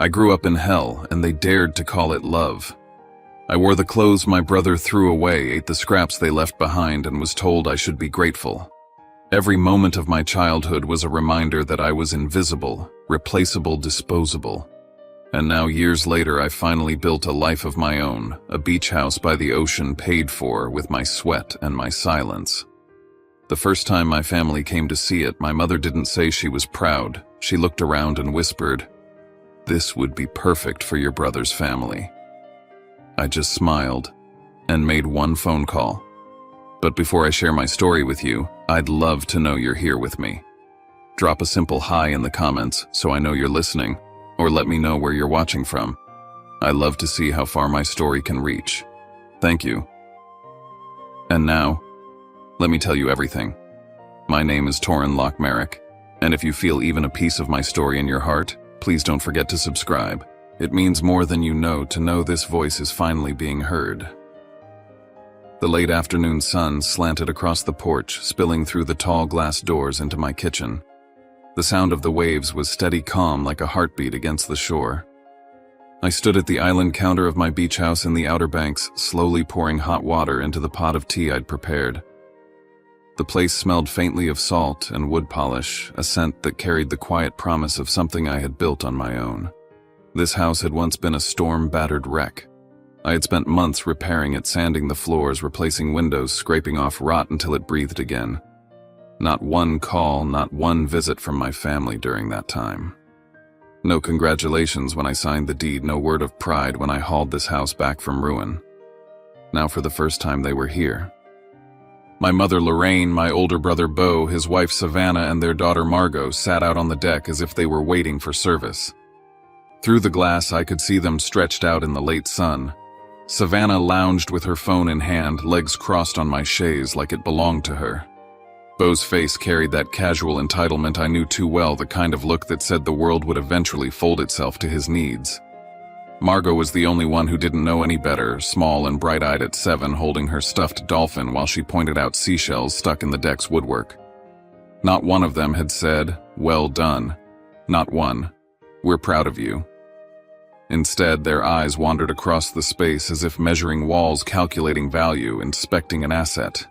I grew up in hell, and they dared to call it love. I wore the clothes my brother threw away, ate the scraps they left behind, and was told I should be grateful. Every moment of my childhood was a reminder that I was invisible, replaceable, disposable. And now, years later, I finally built a life of my own, a beach house by the ocean paid for with my sweat and my silence. The first time my family came to see it, my mother didn't say she was proud. She looked around and whispered, "This would be perfect for your brother's family." I just smiled and made one phone call. But before I share my story with you, I'd love to know you're here with me. Drop a simple hi in the comments so I know you're listening, or let me know where you're watching from. I love to see how far my story can reach. Thank you. And now, let me tell you everything. My name is Torin Lockmerrick, and if you feel even a piece of my story in your heart, please don't forget to subscribe. It means more than you know to know this voice is finally being heard. The late afternoon sun slanted across the porch, spilling through the tall glass doors into my kitchen. The sound of the waves was steady calm like a heartbeat against the shore. I stood at the island counter of my beach house in the Outer Banks, slowly pouring hot water into the pot of tea I'd prepared. The place smelled faintly of salt and wood polish, a scent that carried the quiet promise of something I had built on my own. This house had once been a storm-battered wreck. I had spent months repairing it, sanding the floors, replacing windows, scraping off rot until it breathed again. Not one call, not one visit from my family during that time. No congratulations when I signed the deed, no word of pride when I hauled this house back from ruin. Now for the first time they were here. My mother Lorraine, my older brother Beau, his wife Savannah, and their daughter Margot sat out on the deck as if they were waiting for service. Through the glass I could see them stretched out in the late sun. Savannah lounged with her phone in hand, legs crossed on my chaise like it belonged to her. Beau's face carried that casual entitlement I knew too well, the kind of look that said the world would eventually fold itself to his needs. Margot was the only one who didn't know any better, small and bright-eyed at 7, holding her stuffed dolphin while she pointed out seashells stuck in the deck's woodwork. Not one of them had said, "Well done." Not one. "We're proud of you." Instead, their eyes wandered across the space as if measuring walls, calculating value, inspecting an asset.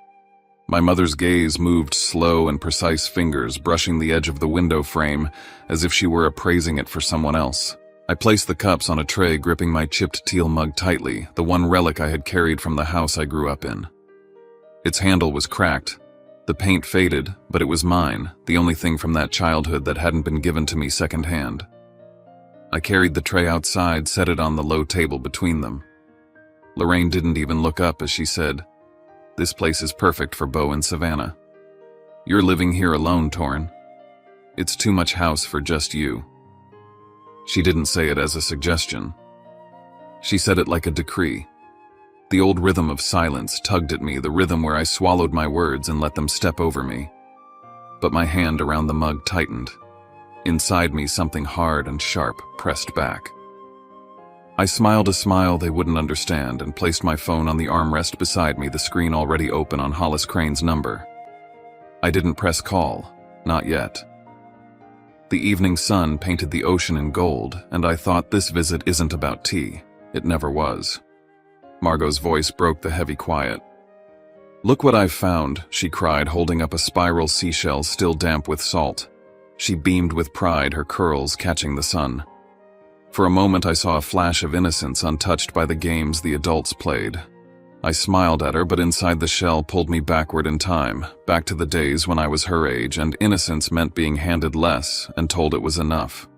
My mother's gaze moved slow and precise fingers, brushing the edge of the window frame as if she were appraising it for someone else. I placed the cups on a tray, gripping my chipped teal mug tightly, the one relic I had carried from the house I grew up in. Its handle was cracked. The paint faded, but it was mine, the only thing from that childhood that hadn't been given to me secondhand. I carried the tray outside, set it on the low table between them. Lorraine didn't even look up as she said, "This place is perfect for Beau and Savannah. You're living here alone, Torin. It's too much house for just you." She didn't say it as a suggestion. She said it like a decree. The old rhythm of silence tugged at me, the rhythm where I swallowed my words and let them step over me. But my hand around the mug tightened. Inside me, something hard and sharp pressed back. I smiled a smile they wouldn't understand and placed my phone on the armrest beside me, the screen already open on Hollis Crane's number. I didn't press call, not yet. The evening sun painted the ocean in gold, and I thought, this visit isn't about tea. It never was. Margot's voice broke the heavy quiet. "Look what I've found," she cried, holding up a spiral seashell still damp with salt. She beamed with pride, her curls catching the sun. For a moment I saw a flash of innocence untouched by the games the adults played. I smiled at her, but inside the shell pulled me backward in time, back to the days when I was her age, and innocence meant being handed less and told it was enough.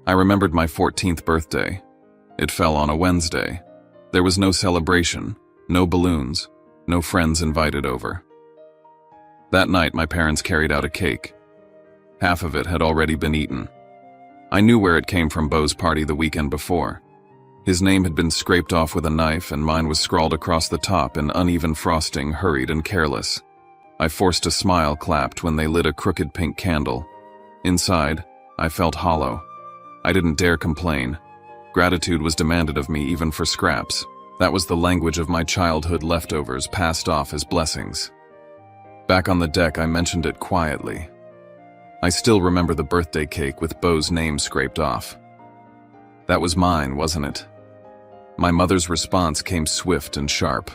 I remembered my 14th birthday. It fell on a Wednesday. There was no celebration, no balloons, no friends invited over. That night my parents carried out a cake. Half of it had already been eaten. I knew where it came from, Beau's party the weekend before. His name had been scraped off with a knife, and mine was scrawled across the top in uneven frosting, hurried and careless. I forced a smile clapped when they lit a crooked pink candle. Inside, I felt hollow. I didn't dare complain. Gratitude was demanded of me even for scraps. That was the language of my childhood leftovers passed off as blessings. Back on the deck, I mentioned it quietly. I still remember the birthday cake with Beau's name scraped off. That was mine, wasn't it? My mother's response came swift and sharp.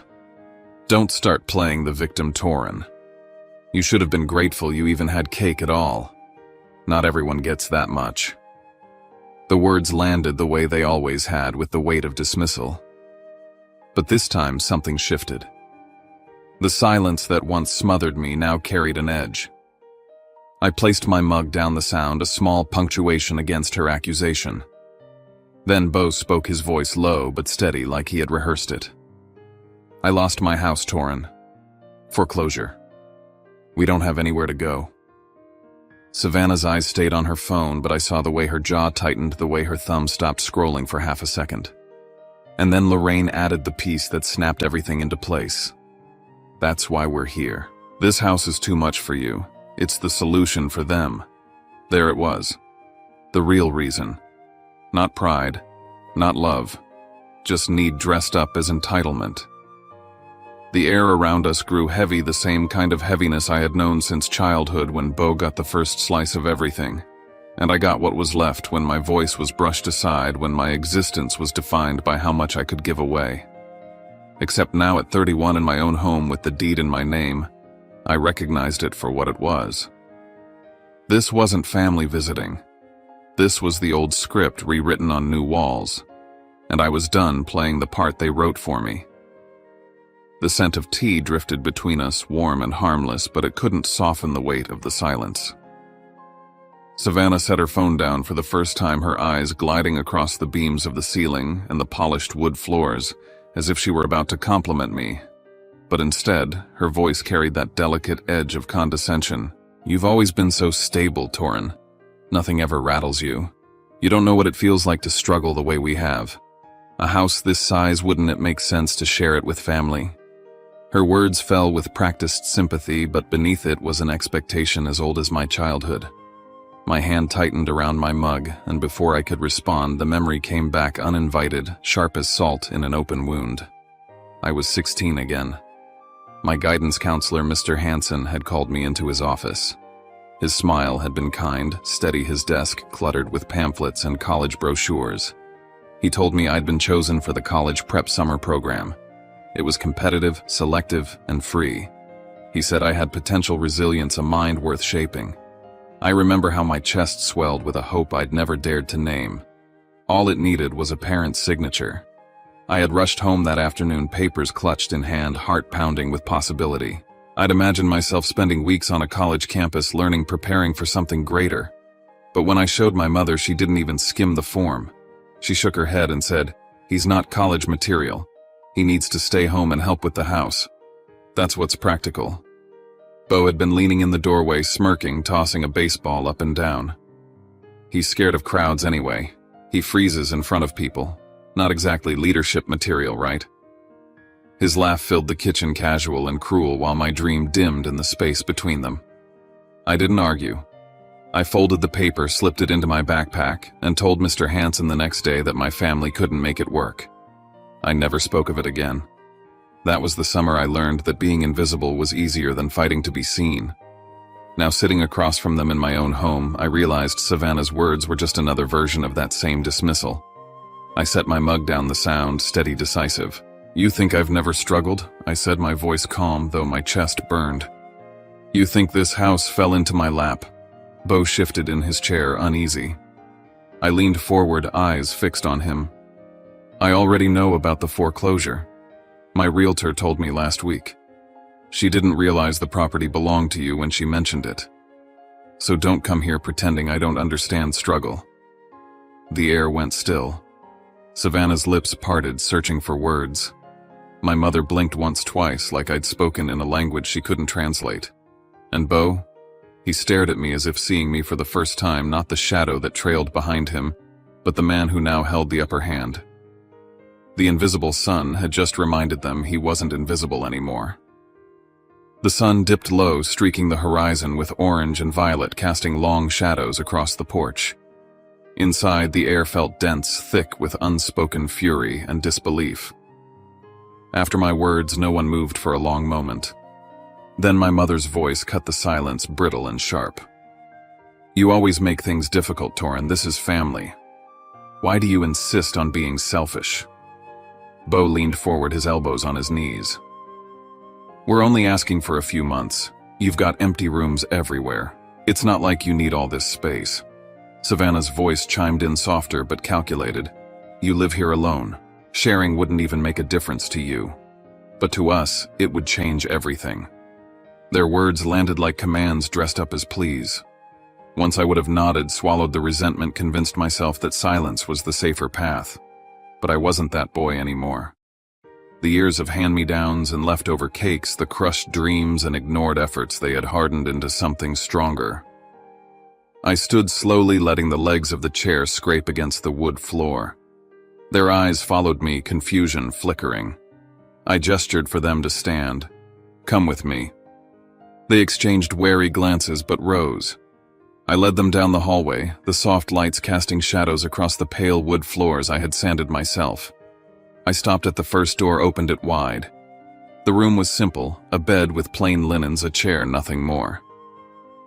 Don't start playing the victim, Torin. You should have been grateful you even had cake at all. Not everyone gets that much. The words landed the way they always had, with the weight of dismissal. But this time something shifted. The silence that once smothered me now carried an edge. I placed my mug down the sound, a small punctuation against her accusation. Then Bo spoke, his voice low but steady, like he had rehearsed it. I lost my house, Torin. Foreclosure. We don't have anywhere to go. Savannah's eyes stayed on her phone, but I saw the way her jaw tightened, the way her thumb stopped scrolling for half a second. And then Lorraine added the piece that snapped everything into place. That's why we're here. This house is too much for you. It's the solution for them. There it was. The real reason. Not pride, not love, just need dressed up as entitlement. The air around us grew heavy, the same kind of heaviness I had known since childhood when Bo got the first slice of everything. And I got what was left when my voice was brushed aside, when my existence was defined by how much I could give away. Except now at 31 in my own home with the deed in my name, I recognized it for what it was. This wasn't family visiting. This was the old script rewritten on new walls, and I was done playing the part they wrote for me. The scent of tea drifted between us, warm and harmless, but it couldn't soften the weight of the silence. Savannah set her phone down for the first time, her eyes gliding across the beams of the ceiling and the polished wood floors, as if she were about to compliment me. But instead, her voice carried that delicate edge of condescension. You've always been so stable, Torin. Nothing ever rattles you. You don't know what it feels like to struggle the way we have. A house this size, wouldn't it make sense to share it with family? Her words fell with practiced sympathy, but beneath it was an expectation as old as my childhood. My hand tightened around my mug, and before I could respond, the memory came back uninvited, sharp as salt in an open wound. I was 16 again. My guidance counselor, Mr. Hansen, had called me into his office. His smile had been kind, steady, his desk cluttered with pamphlets and college brochures. He told me I'd been chosen for the college prep summer program. It was competitive, selective, and free. He said I had potential, resilience, a mind worth shaping. I remember how my chest swelled with a hope I'd never dared to name. All it needed was a parent's signature. I had rushed home that afternoon, papers clutched in hand, heart pounding with possibility. I'd imagined myself spending weeks on a college campus learning, preparing for something greater. But when I showed my mother, she didn't even skim the form. She shook her head and said, "He's not college material. He needs to stay home and help with the house. That's what's practical." Bo had been leaning in the doorway, smirking, tossing a baseball up and down. He's scared of crowds anyway. He freezes in front of people. Not exactly leadership material, right? His laugh filled the kitchen, casual and cruel, while my dream dimmed in the space between them. I didn't argue. I folded the paper, slipped it into my backpack, and told Mr. Hansen the next day that my family couldn't make it work. I never spoke of it again. That was the summer I learned that being invisible was easier than fighting to be seen. Now, sitting across from them in my own home, I realized Savannah's words were just another version of that same dismissal. I set my mug down, the sound steady, decisive. "You think I've never struggled?" I said, my voice calm, though my chest burned. "You think this house fell into my lap?" Bo shifted in his chair, uneasy. I leaned forward, eyes fixed on him. "I already know about the foreclosure. My realtor told me last week. She didn't realize the property belonged to you when she mentioned it. So don't come here pretending I don't understand struggle." The air went still. Savannah's lips parted, searching for words. My mother blinked once, twice, like I'd spoken in a language she couldn't translate. And Bo? He stared at me as if seeing me for the first time, not the shadow that trailed behind him, but the man who now held the upper hand. The invisible sun had just reminded them he wasn't invisible anymore. The sun dipped low, streaking the horizon with orange and violet, casting long shadows across the porch. Inside, the air felt dense, thick with unspoken fury and disbelief. After my words, no one moved for a long moment. Then my mother's voice cut the silence, brittle and sharp. "You always make things difficult, Torin. This is family. Why do you insist on being selfish?" Bo leaned forward, his elbows on his knees. "We're only asking for a few months. You've got empty rooms everywhere. It's not like you need all this space." Savannah's voice chimed in softer but calculated. "You live here alone. Sharing wouldn't even make a difference to you. But to us, it would change everything." Their words landed like commands dressed up as pleas. Once I would have nodded, swallowed the resentment, convinced myself that silence was the safer path. But I wasn't that boy anymore. The years of hand-me-downs and leftover cakes, the crushed dreams and ignored efforts, they had hardened into something stronger. I stood slowly, letting the legs of the chair scrape against the wood floor. Their eyes followed me, confusion flickering. I gestured for them to stand. "Come with me." They exchanged wary glances but rose. I led them down the hallway, the soft lights casting shadows across the pale wood floors I had sanded myself. I stopped at the first door, opened it wide. The room was simple, a bed with plain linens, a chair, nothing more.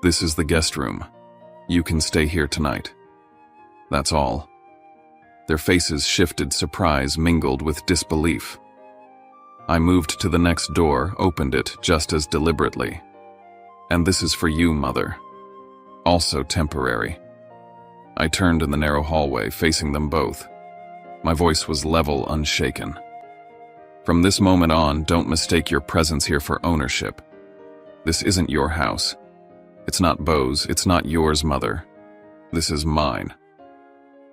"This is the guest room. You can stay here tonight. That's all." Their faces shifted, surprise mingled with disbelief. I moved to the next door, opened it just as deliberately. "And this is for you, Mother. Also temporary." I turned in the narrow hallway, facing them both. My voice was level, unshaken. "From this moment on, don't mistake your presence here for ownership. This isn't your house. It's not Bo's, it's not yours, Mother. This is mine."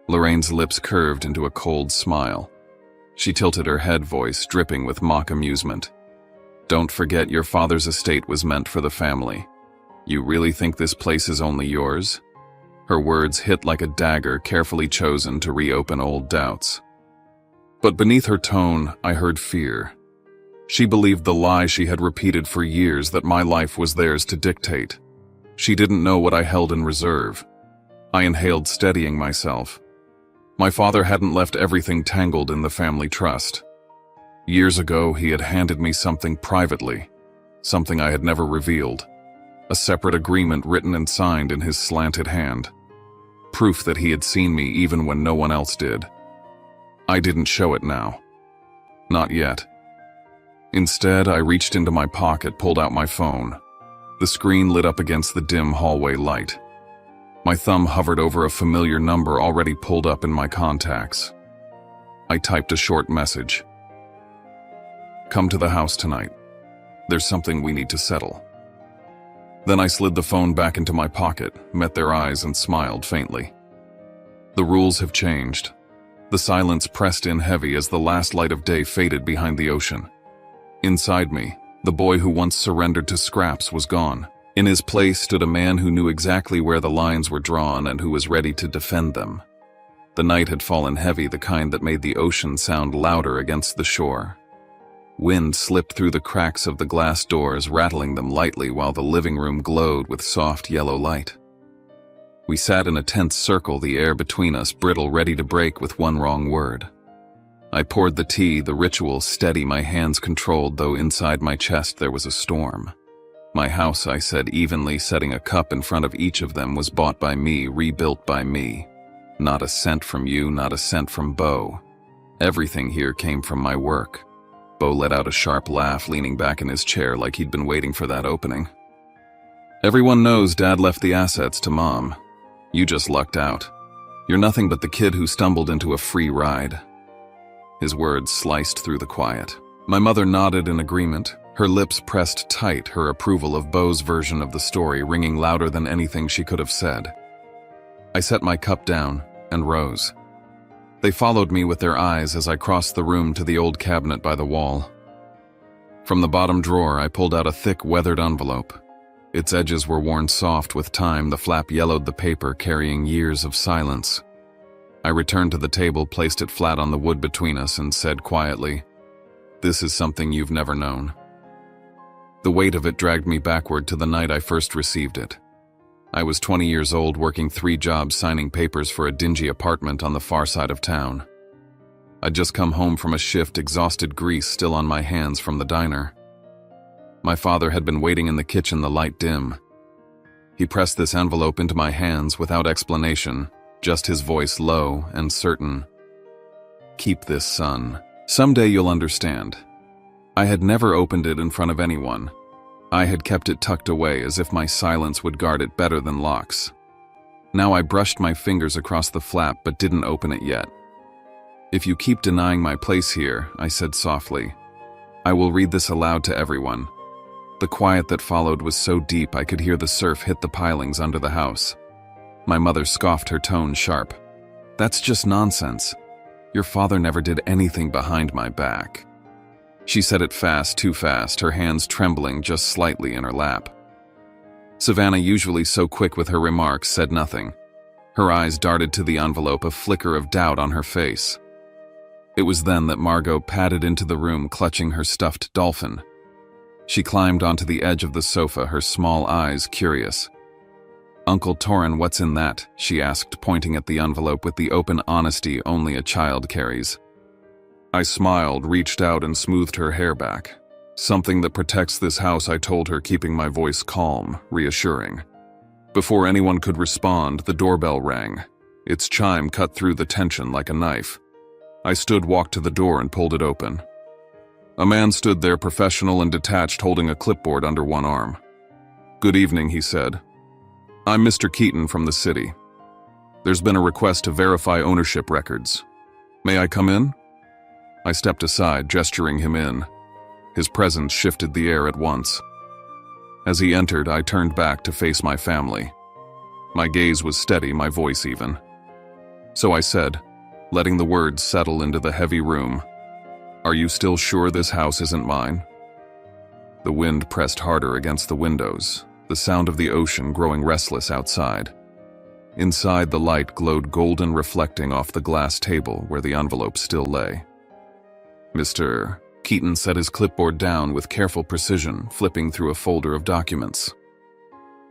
Lorraine's lips curved into a cold smile. She tilted her head, voice dripping with mock amusement. "Don't forget your father's estate was meant for the family. You really think this place is only yours?" Her words hit like a dagger, carefully chosen to reopen old doubts. But beneath her tone, I heard fear. She believed the lie she had repeated for years, that my life was theirs to dictate. She didn't know what I held in reserve. I inhaled, steadying myself. My father hadn't left everything tangled in the family trust. Years ago, he had handed me something privately, something I had never revealed. A separate agreement written and signed in his slanted hand. Proof that he had seen me even when no one else did. I didn't show it now. Not yet. Instead, I reached into my pocket, pulled out my phone. The screen lit up against the dim hallway light. My thumb hovered over a familiar number already pulled up in my contacts. I typed a short message. "Come to the house tonight. There's something we need to settle." Then I slid the phone back into my pocket, met their eyes, and smiled faintly. The rules have changed. The silence pressed in heavy as the last light of day faded behind the ocean. Inside me, the boy who once surrendered to scraps was gone. In his place stood a man who knew exactly where the lines were drawn and who was ready to defend them. The night had fallen heavy, the kind that made the ocean sound louder against the shore. Wind slipped through the cracks of the glass doors, rattling them lightly while the living room glowed with soft yellow light. We sat in a tense circle, the air between us brittle, ready to break with one wrong word. I poured the tea, the ritual steady, my hands controlled, though inside my chest there was a storm. "My house," I said evenly, setting a cup in front of each of them, "was bought by me, rebuilt by me. Not a cent from you, not a cent from Bo. Everything here came from my work." Bo let out a sharp laugh, leaning back in his chair like he'd been waiting for that opening. "Everyone knows Dad left the assets to Mom. You just lucked out. You're nothing but the kid who stumbled into a free ride." His words sliced through the quiet. My mother nodded in agreement, her lips pressed tight, her approval of Bo's version of the story ringing louder than anything she could have said. I set my cup down and rose. They followed me with their eyes as I crossed the room to the old cabinet by the wall. From the bottom drawer, I pulled out a thick, weathered envelope. Its edges were worn soft with time, the flap yellowed the paper, carrying years of silence. I returned to the table, placed it flat on the wood between us, and said quietly, "This is something you've never known." The weight of it dragged me backward to the night I first received it. I was 20 years old, working 3 jobs, signing papers for a dingy apartment on the far side of town. I'd just come home from a shift, exhausted, grease still on my hands from the diner. My father had been waiting in the kitchen, the light dim. He pressed this envelope into my hands without explanation, just his voice low and certain. "Keep this, son. Someday you'll understand." I had never opened it in front of anyone. I had kept it tucked away as if my silence would guard it better than locks. Now I brushed my fingers across the flap but didn't open it yet. "If you keep denying my place here," I said softly, "I will read this aloud to everyone." The quiet that followed was so deep I could hear the surf hit the pilings under the house. My mother scoffed, her tone sharp. "That's just nonsense. Your father never did anything behind my back." She said it fast, too fast, her hands trembling just slightly in her lap. Savannah, usually so quick with her remarks, said nothing. Her eyes darted to the envelope, a flicker of doubt on her face. It was then that Margot padded into the room, clutching her stuffed dolphin. She climbed onto the edge of the sofa, her small eyes curious. "Uncle Torin, what's in that?" she asked, pointing at the envelope with the open honesty only a child carries. I smiled, reached out and smoothed her hair back. "Something that protects this house," I told her, keeping my voice calm, reassuring. Before anyone could respond, the doorbell rang. Its chime cut through the tension like a knife. I stood, walked to the door and pulled it open. A man stood there, professional and detached, holding a clipboard under one arm. "Good evening," he said. "I'm Mr. Keaton from the city. There's been a request to verify ownership records. May I come in?" I stepped aside, gesturing him in. His presence shifted the air at once. As he entered, I turned back to face my family. My gaze was steady, my voice even. So I said, letting the words settle into the heavy room, "Are you still sure this house isn't mine?" The wind pressed harder against the windows, the sound of the ocean growing restless outside. Inside, the light glowed golden, reflecting off the glass table where the envelope still lay. "Mr. Keaton," set his clipboard down with careful precision, flipping through a folder of documents.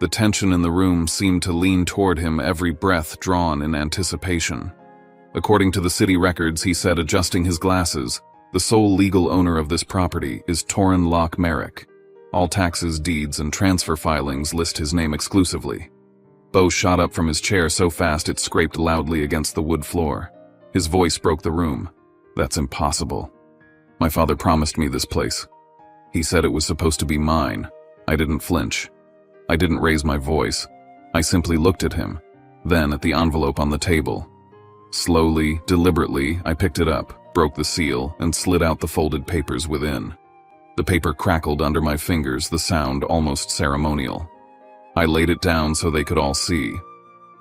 The tension in the room seemed to lean toward him, every breath drawn in anticipation. "According to the city records," he said, adjusting his glasses, "the sole legal owner of this property is Torin Locke Merrick. All taxes, deeds, and transfer filings list his name exclusively." Bo shot up from his chair so fast it scraped loudly against the wood floor. His voice broke the room. "That's impossible. My father promised me this place. He said it was supposed to be mine." I didn't flinch. I didn't raise my voice. I simply looked at him, then at the envelope on the table. Slowly, deliberately, I picked it up, broke the seal, and slid out the folded papers within. The paper crackled under my fingers, the sound almost ceremonial. I laid it down so they could all see.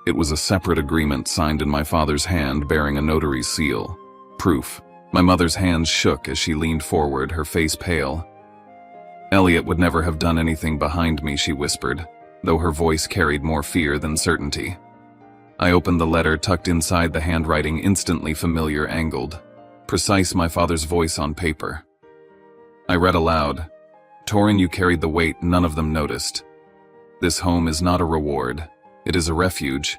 It was a separate agreement signed in my father's hand, bearing a notary's seal. Proof. My mother's hands shook as she leaned forward, her face pale. "Elliot would never have done anything behind me," she whispered, though her voice carried more fear than certainty. I opened the letter, tucked inside the handwriting, instantly familiar, angled. Precise, my father's voice on paper. I read aloud, "Torin, you carried the weight none of them noticed. This home is not a reward. It is a refuge.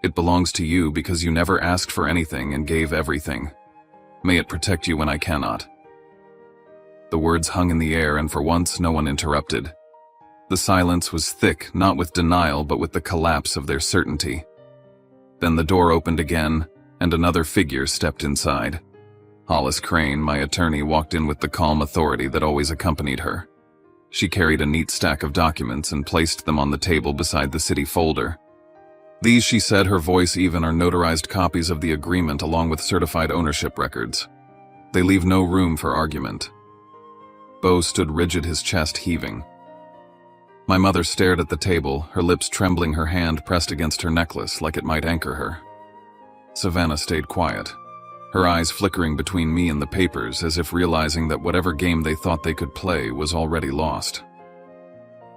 It belongs to you because you never asked for anything and gave everything. May it protect you when I cannot." The words hung in the air, and for once no one interrupted. The silence was thick, not with denial, but with the collapse of their certainty. Then the door opened again, and another figure stepped inside. Hollis Crane, my attorney, walked in with the calm authority that always accompanied her. She carried a neat stack of documents and placed them on the table beside the city folder. "These," she said, her voice even, "are notarized copies of the agreement along with certified ownership records. They leave no room for argument." Bo stood rigid, his chest heaving. My mother stared at the table, her lips trembling, her hand pressed against her necklace like it might anchor her. Savannah stayed quiet, her eyes flickering between me and the papers, as if realizing that whatever game they thought they could play was already lost.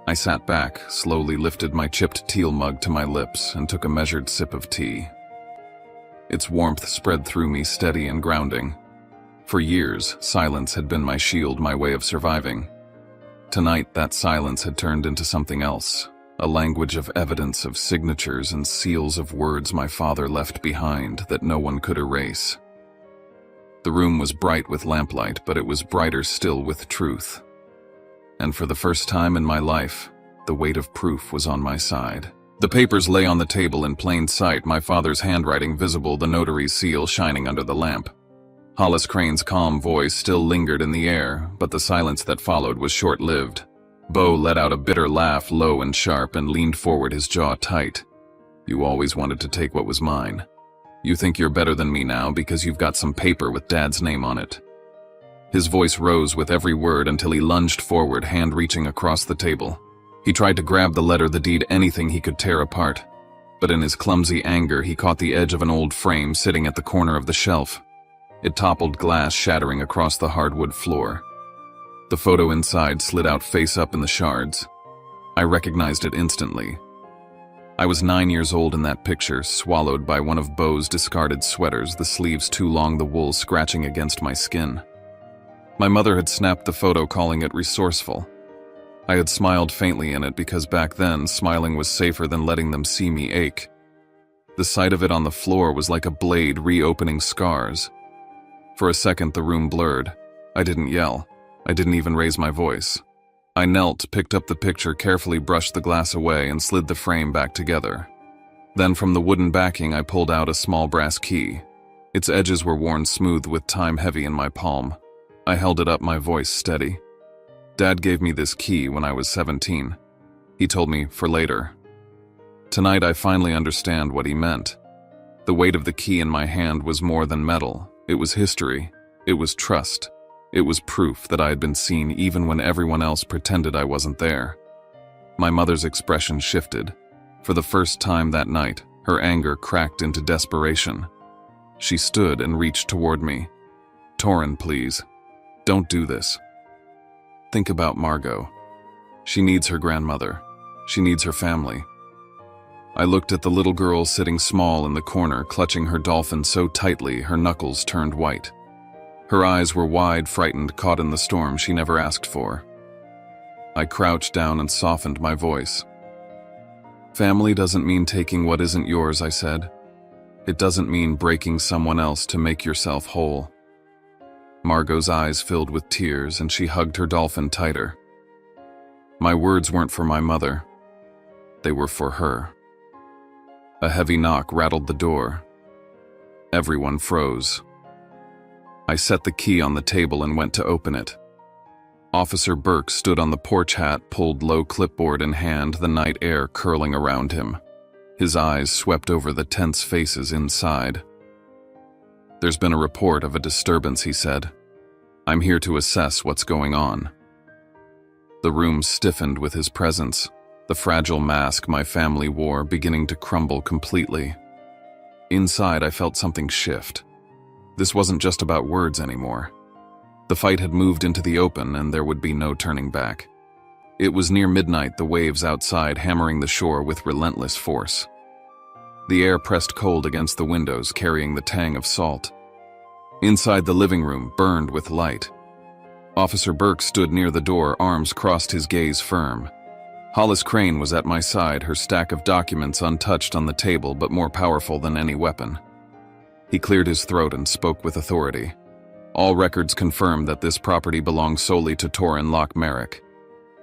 I sat back, slowly lifted my chipped teal mug to my lips, and took a measured sip of tea. Its warmth spread through me, steady and grounding. For years, silence had been my shield, my way of surviving. Tonight, that silence had turned into something else, a language of evidence, of signatures and seals of words my father left behind that no one could erase. The room was bright with lamplight, but it was brighter still with truth. And for the first time in my life, the weight of proof was on my side. The papers lay on the table in plain sight, my father's handwriting visible, the notary's seal shining under the lamp. Hollis Crane's calm voice still lingered in the air, but the silence that followed was short-lived. Bo let out a bitter laugh, low and sharp, and leaned forward, his jaw tight. "You always wanted to take what was mine. You think you're better than me now because you've got some paper with Dad's name on it." His voice rose with every word until he lunged forward, hand reaching across the table. He tried to grab the letter, the deed, anything he could tear apart. But in his clumsy anger, he caught the edge of an old frame sitting at the corner of the shelf. It toppled, glass shattering across the hardwood floor. The photo inside slid out face up in the shards. I recognized it instantly. I was 9 years old in that picture, swallowed by one of Bo's discarded sweaters, the sleeves too long, the wool scratching against my skin. My mother had snapped the photo, calling it resourceful. I had smiled faintly in it because back then, smiling was safer than letting them see me ache. The sight of it on the floor was like a blade reopening scars. For a second, the room blurred. I didn't yell. I didn't even raise my voice. I knelt, picked up the picture, carefully brushed the glass away, and slid the frame back together. Then from the wooden backing, I pulled out a small brass key. Its edges were worn smooth with time, heavy in my palm. I held it up, my voice steady. Dad gave me this key when I was 17. He told me, for later. Tonight I finally understand what he meant. The weight of the key in my hand was more than metal. It was history. It was trust. It was proof that I had been seen even when everyone else pretended I wasn't there. My mother's expression shifted. For the first time that night, her anger cracked into desperation. She stood and reached toward me. "Torin, please. Don't do this. Think about Margot. She needs her grandmother. She needs her family." I looked at the little girl sitting small in the corner, clutching her dolphin so tightly her knuckles turned white. Her eyes were wide, frightened, caught in the storm she never asked for. I crouched down and softened my voice. "Family doesn't mean taking what isn't yours," I said. "It doesn't mean breaking someone else to make yourself whole." Margot's eyes filled with tears, and she hugged her dolphin tighter. My words weren't for my mother. They were for her. A heavy knock rattled the door. Everyone froze. I set the key on the table and went to open it. Officer Burke stood on the porch, hat pulled low, clipboard in hand, the night air curling around him. His eyes swept over the tense faces inside. "There's been a report of a disturbance," he said. "I'm here to assess what's going on." The room stiffened with his presence, the fragile mask my family wore beginning to crumble completely. Inside, I felt something shift. This wasn't just about words anymore. The fight had moved into the open, and there would be no turning back. It was near midnight, the waves outside hammering the shore with relentless force. The air pressed cold against the windows, carrying the tang of salt. Inside, the living room burned with light. Officer Burke stood near the door, arms crossed, his gaze firm. Hollis Crane was at my side, her stack of documents untouched on the table, but more powerful than any weapon. He cleared his throat and spoke with authority. "All records confirm that this property belongs solely to Torin Locke Merrick.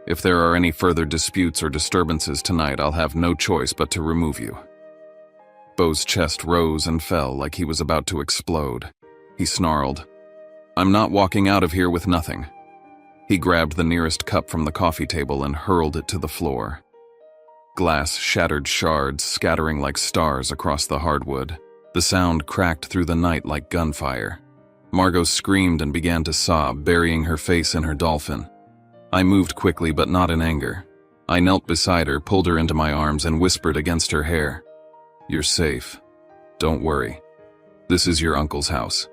If there are any further disputes or disturbances tonight, I'll have no choice but to remove you." Bo's chest rose and fell like he was about to explode. He snarled, "I'm not walking out of here with nothing." He grabbed the nearest cup from the coffee table and hurled it to the floor. Glass shattered, shards scattering like stars across the hardwood. The sound cracked through the night like gunfire. Margot screamed and began to sob, burying her face in her dolphin. I moved quickly, but not in anger. I knelt beside her, pulled her into my arms, and whispered against her hair, "You're safe. Don't worry. This is your uncle's house.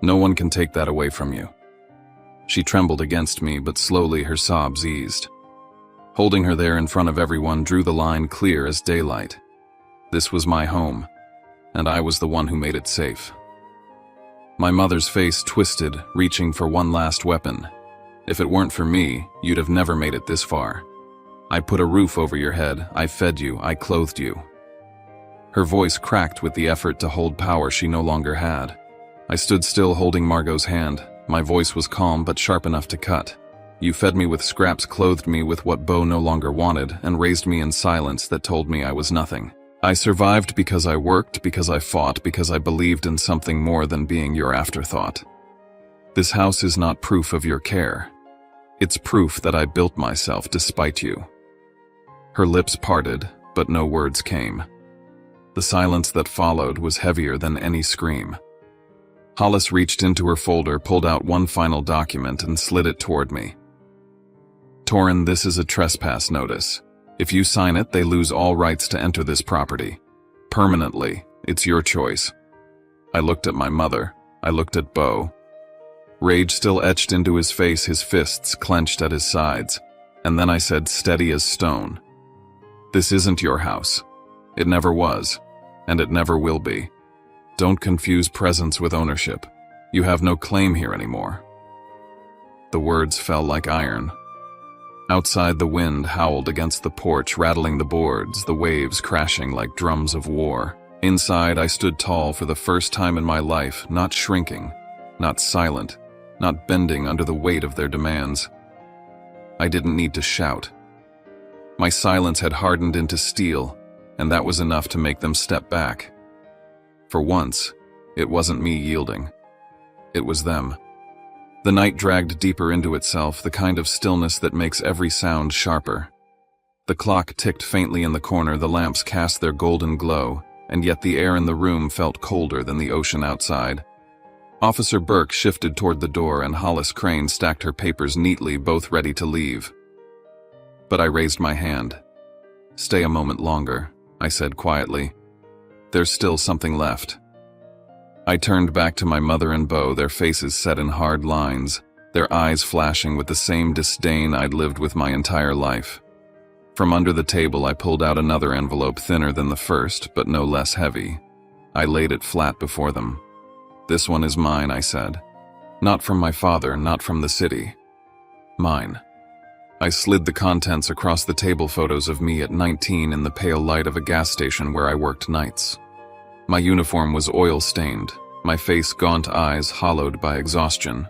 No one can take that away from you." She trembled against me, but slowly her sobs eased. Holding her there in front of everyone drew the line clear as daylight. This was my home, and I was the one who made it safe. My mother's face twisted, reaching for one last weapon. "If it weren't for me, you'd have never made it this far. I put a roof over your head, I fed you, I clothed you." Her voice cracked with the effort to hold power she no longer had. I stood still, holding Margot's hand. My voice was calm but sharp enough to cut. You fed me with scraps, clothed me with what Bo no longer wanted, and raised me in silence that told me I was nothing. I survived because I worked, because I fought, because I believed in something more than being your afterthought. This house is not proof of your care. It's proof that I built myself despite you." Her lips parted, but no words came. The silence that followed was heavier than any scream. Hollis reached into her folder, pulled out one final document, and slid it toward me. "Torin, this is a trespass notice. If you sign it, they lose all rights to enter this property. Permanently. It's your choice." I looked at my mother. I looked at Bo. Rage still etched into his face, his fists clenched at his sides. And then I said, steady as stone, "This isn't your house. It never was, and it never will be. Don't confuse presence with ownership. You have no claim here anymore." The words fell like iron. Outside, the wind howled against the porch, rattling the boards, the waves crashing like drums of war. Inside, I stood tall for the first time in my life, not shrinking, not silent, not bending under the weight of their demands. I didn't need to shout. My silence had hardened into steel, and that was enough to make them step back. For once, it wasn't me yielding. It was them. The night dragged deeper into itself, the kind of stillness that makes every sound sharper. The clock ticked faintly in the corner, the lamps cast their golden glow, and yet the air in the room felt colder than the ocean outside. Officer Burke shifted toward the door, and Hollis Crane stacked her papers neatly, both ready to leave. But I raised my hand. "Stay a moment longer," I said quietly. "There's still something left." I turned back to my mother and Bo, their faces set in hard lines, their eyes flashing with the same disdain I'd lived with my entire life. From under the table, I pulled out another envelope, thinner than the first, but no less heavy. I laid it flat before them. "This one is mine," I said. "Not from my father, not from the city. Mine." I slid the contents across the table, photos of me at 19 in the pale light of a gas station where I worked nights. My uniform was oil-stained, my face gaunt, eyes hollowed by exhaustion.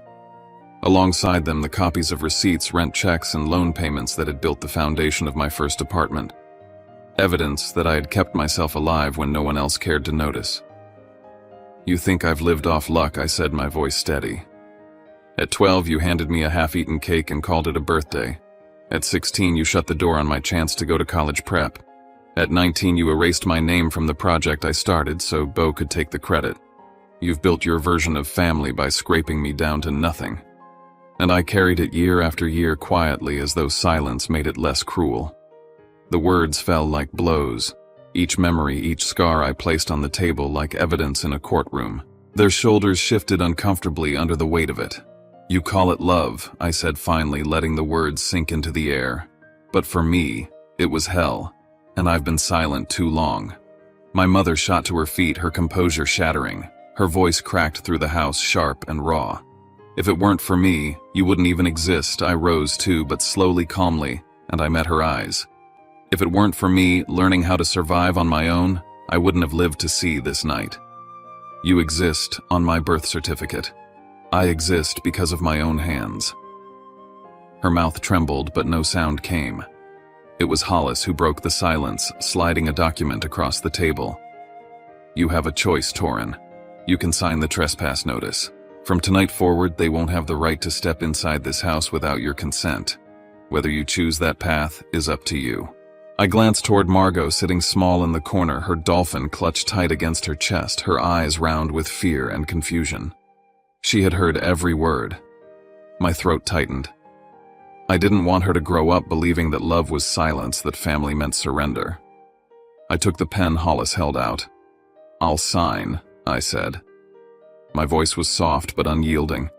Alongside them, the copies of receipts, rent checks, and loan payments that had built the foundation of my first apartment. Evidence that I had kept myself alive when no one else cared to notice. "You think I've lived off luck," I said, my voice steady. "At 12, you handed me a half-eaten cake and called it a birthday. At 16, you shut the door on my chance to go to college prep. At 19, you erased my name from the project I started so Bo could take the credit. You've built your version of family by scraping me down to nothing. And I carried it year after year quietly, as though silence made it less cruel." The words fell like blows. Each memory, each scar I placed on the table like evidence in a courtroom. Their shoulders shifted uncomfortably under the weight of it. "You call it love," I said finally, letting the words sink into the air. "But for me, it was hell. And I've been silent too long." My mother shot to her feet, her composure shattering. Her voice cracked through the house, sharp and raw. "If it weren't for me, you wouldn't even exist." I rose too, but slowly, calmly, and I met her eyes. "If it weren't for me learning how to survive on my own, I wouldn't have lived to see this night. You exist on my birth certificate. I exist because of my own hands." Her mouth trembled, but no sound came. It was Hollis who broke the silence, sliding a document across the table. "You have a choice, Torin. You can sign the trespass notice. From tonight forward, they won't have the right to step inside this house without your consent. Whether you choose that path is up to you." I glanced toward Margot, sitting small in the corner, her dolphin clutched tight against her chest, her eyes round with fear and confusion. She had heard every word. My throat tightened. I didn't want her to grow up believing that love was silence, that family meant surrender. I took the pen Hollis held out. "I'll sign," I said. My voice was soft but unyielding,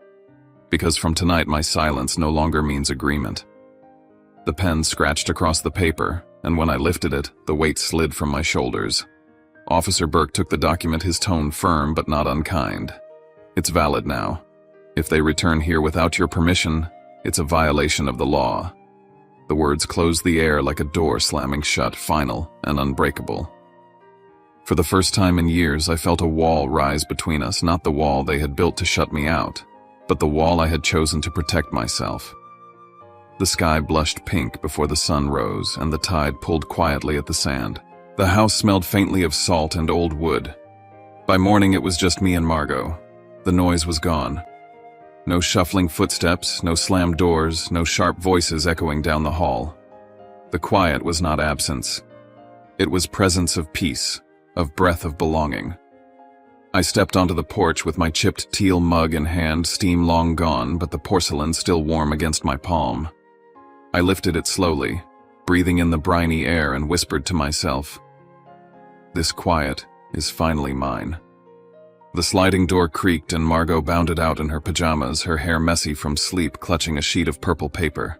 because from tonight my silence no longer means agreement. The pen scratched across the paper, and when I lifted it, the weight slid from my shoulders. Officer Burke took the document, his tone firm but not unkind. "It's valid now. If they return here without your permission, it's a violation of the law." The words closed the air like a door slamming shut, final and unbreakable. For the first time in years, I felt a wall rise between us, not the wall they had built to shut me out, but the wall I had chosen to protect myself. The sky blushed pink before the sun rose, and the tide pulled quietly at the sand. The house smelled faintly of salt and old wood. By morning it was just me and Margot. The noise was gone. No shuffling footsteps, no slammed doors, no sharp voices echoing down the hall. The quiet was not absence. It was presence of peace, of breath of belonging. I stepped onto the porch with my chipped teal mug in hand, steam long gone, but the porcelain still warm against my palm. I lifted it slowly, breathing in the briny air, and whispered to myself, "This quiet is finally mine." The sliding door creaked and Margot bounded out in her pajamas, her hair messy from sleep, clutching a sheet of purple paper.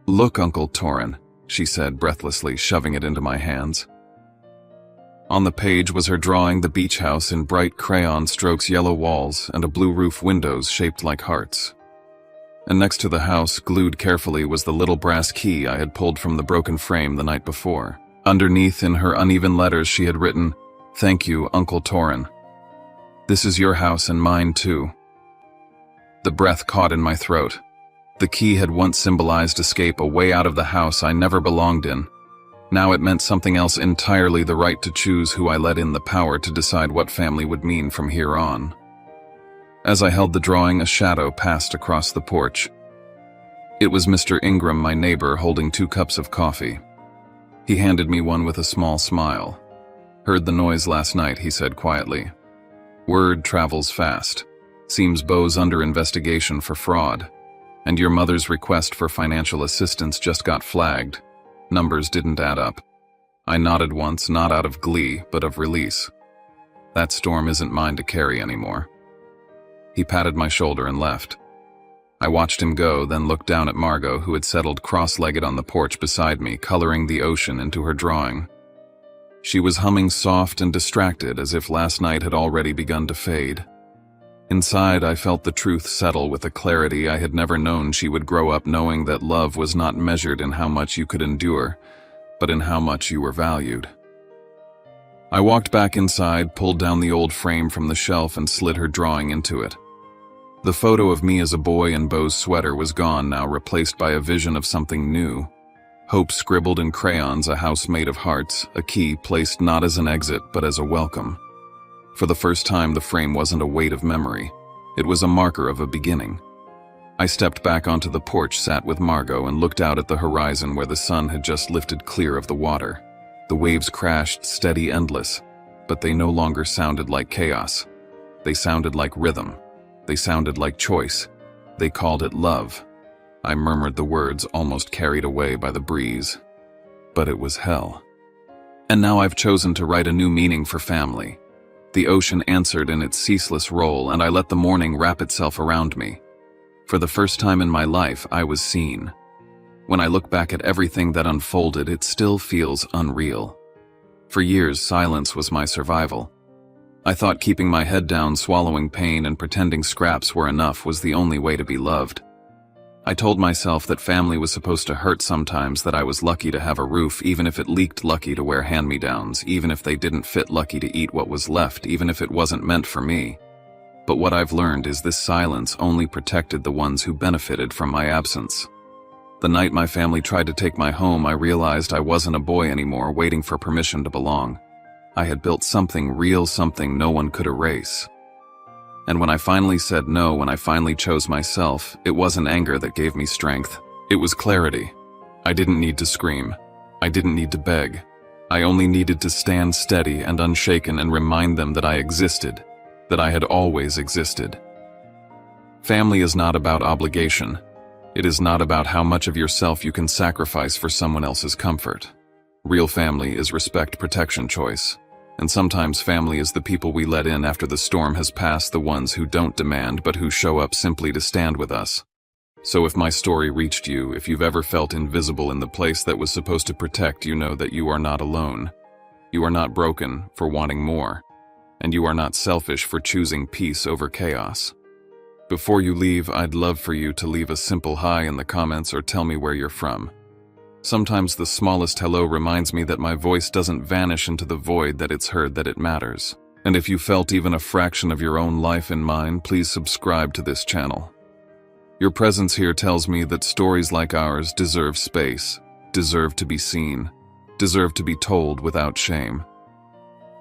"Look, Uncle Torin," she said breathlessly, shoving it into my hands. On the page was her drawing the beach house in bright crayon strokes, yellow walls, and a blue roof, windows shaped like hearts. And next to the house, glued carefully, was the little brass key I had pulled from the broken frame the night before. Underneath, in her uneven letters, she had written, "Thank you, Uncle Torin. This is your house and mine too." The breath caught in my throat. The key had once symbolized escape, a way out of the house I never belonged in. Now it meant something else entirely, the right to choose who I let in, the power to decide what family would mean from here on. As I held the drawing, a shadow passed across the porch. It was Mr. Ingram, my neighbor, holding 2 cups of coffee. He handed me one with a small smile. "Heard the noise last night," he said quietly. "Word travels fast. Seems Beau's under investigation for fraud. And your mother's request for financial assistance just got flagged. Numbers didn't add up." I nodded once, not out of glee, but of release. That storm isn't mine to carry anymore. He patted my shoulder and left. I watched him go, then looked down at Margot, who had settled cross-legged on the porch beside me, coloring the ocean into her drawing. She was humming soft and distracted, as if last night had already begun to fade. Inside, I felt the truth settle with a clarity I had never known. She would grow up knowing that love was not measured in how much you could endure, but in how much you were valued. I walked back inside, pulled down the old frame from the shelf, and slid her drawing into it. The photo of me as a boy in Beau's sweater was gone now, replaced by a vision of something new. Hope scribbled in crayons, a house made of hearts, a key placed not as an exit but as a welcome. For the first time, the frame wasn't a weight of memory. It was a marker of a beginning. I stepped back onto the porch, sat with Margot, and looked out at the horizon where the sun had just lifted clear of the water. The waves crashed, steady, endless, but they no longer sounded like chaos. They sounded like rhythm. They sounded like choice. They called it love. I murmured the words, almost carried away by the breeze. But it was hell. And now I've chosen to write a new meaning for family. The ocean answered in its ceaseless roll, and I let the morning wrap itself around me. For the first time in my life, I was seen. When I look back at everything that unfolded, it still feels unreal. For years, silence was my survival. I thought keeping my head down, swallowing pain, and pretending scraps were enough was the only way to be loved. I told myself that family was supposed to hurt sometimes, that I was lucky to have a roof, even if it leaked, lucky to wear hand-me-downs, even if they didn't fit, lucky to eat what was left, even if it wasn't meant for me. But what I've learned is this silence only protected the ones who benefited from my absence. The night my family tried to take my home, I realized I wasn't a boy anymore, waiting for permission to belong. I had built something real, something no one could erase. And when I finally said no, when I finally chose myself, it wasn't anger that gave me strength. It was clarity. I didn't need to scream. I didn't need to beg. I only needed to stand steady and unshaken and remind them that I existed, that I had always existed. Family is not about obligation. It is not about how much of yourself you can sacrifice for someone else's comfort. Real family is respect, protection, choice. And sometimes family is the people we let in after the storm has passed, the ones who don't demand but who show up simply to stand with us. So if my story reached you, if you've ever felt invisible in the place that was supposed to protect, you know that you are not alone. You are not broken for wanting more. And you are not selfish for choosing peace over chaos. Before you leave, I'd love for you to leave a simple hi in the comments or tell me where you're from. Sometimes the smallest hello reminds me that my voice doesn't vanish into the void, that it's heard, that it matters. And if you felt even a fraction of your own life in mine, please subscribe to this channel. Your presence here tells me that stories like ours deserve space, deserve to be seen, deserve to be told without shame.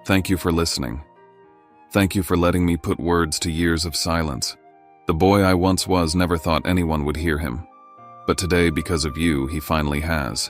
Thank you for listening. Thank you for letting me put words to years of silence. The boy I once was never thought anyone would hear him. But today, because of you, he finally has.